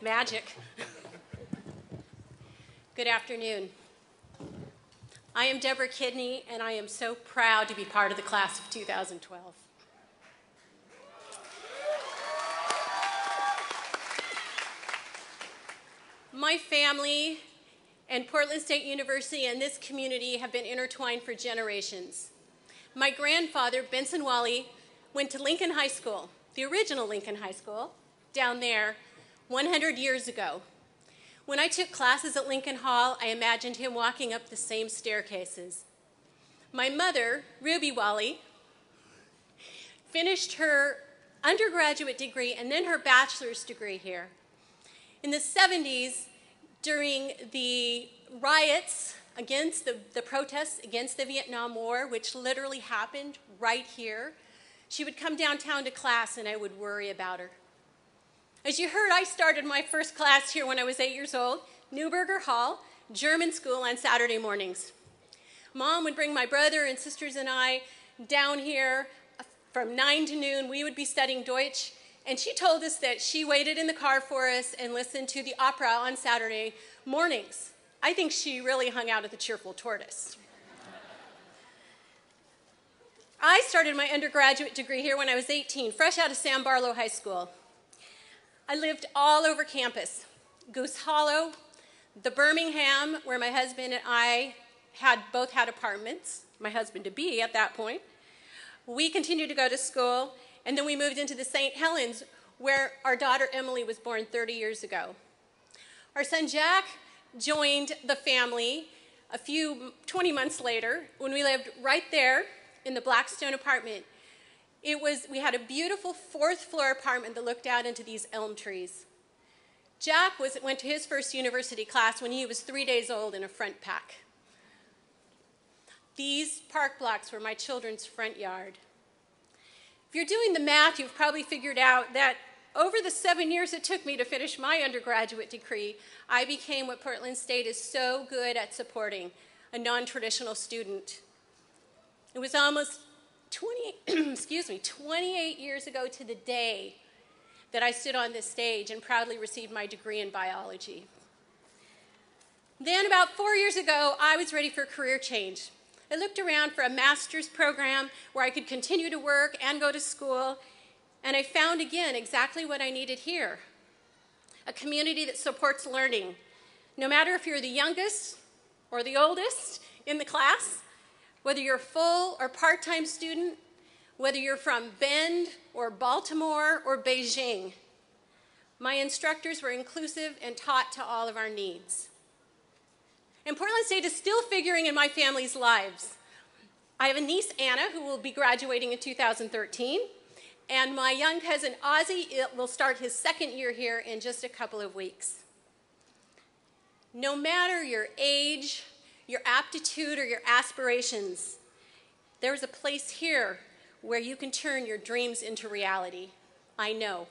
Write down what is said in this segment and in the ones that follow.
Magic. Good afternoon. I am Debra Kidney, and I am so proud to be part of the class of 2012. My family and Portland State University and this community have been intertwined for generations. My grandfather, Benson Wally, went to Lincoln High School, the original Lincoln High School, down there 100 years ago. When I took classes at Lincoln Hall, I imagined him walking up the same staircases. My mother, Ruby Wally, finished her undergraduate degree and then her bachelor's degree here. In the 70s, during the riots against the protests against the Vietnam War, which literally happened right here, she would come downtown to class and I would worry about her. As you heard, I started my first class here when I was 8 years old, Newberger Hall, German school on Saturday mornings. Mom would bring my brother and sisters and I down here from 9 to noon. We would be studying Deutsch, and she told us that she waited in the car for us and listened to the opera on Saturday mornings. I think she really hung out at the Cheerful Tortoise. I started my undergraduate degree here when I was 18, fresh out of Sam Barlow High School. I lived all over campus, Goose Hollow, the Birmingham, where my husband and I both had apartments, my husband-to-be at that point. We continued to go to school, and then we moved into the St. Helens, where our daughter Emily was born 30 years ago. Our son Jack joined the family 20 months later when we lived right there in the Blackstone apartment. We had a beautiful 4th floor apartment that looked out into these elm trees. Jack went to his first university class when he was 3 days old in a front pack. These park blocks were my children's front yard. If you're doing the math, you've probably figured out that over the 7 years it took me to finish my undergraduate degree, I became what Portland State is so good at supporting, a non-traditional student. It was almost 28 years ago to the day that I stood on this stage and proudly received my degree in biology. Then about 4 years ago, I was ready for career change. I looked around for a master's program where I could continue to work and go to school, and I found again exactly what I needed here, a community that supports learning. No matter if you're the youngest or the oldest in the class, whether you're a full or part-time student, whether you're from Bend or Baltimore or Beijing, my instructors were inclusive and taught to all of our needs. And Portland State is still figuring in my family's lives. I have a niece, Anna, who will be graduating in 2013, and my young cousin, Ozzy, will start his 2nd year here in just a couple of weeks. No matter your age, your aptitude, or your aspirations, there's a place here where you can turn your dreams into reality. I know.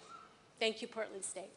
Thank you, Portland State.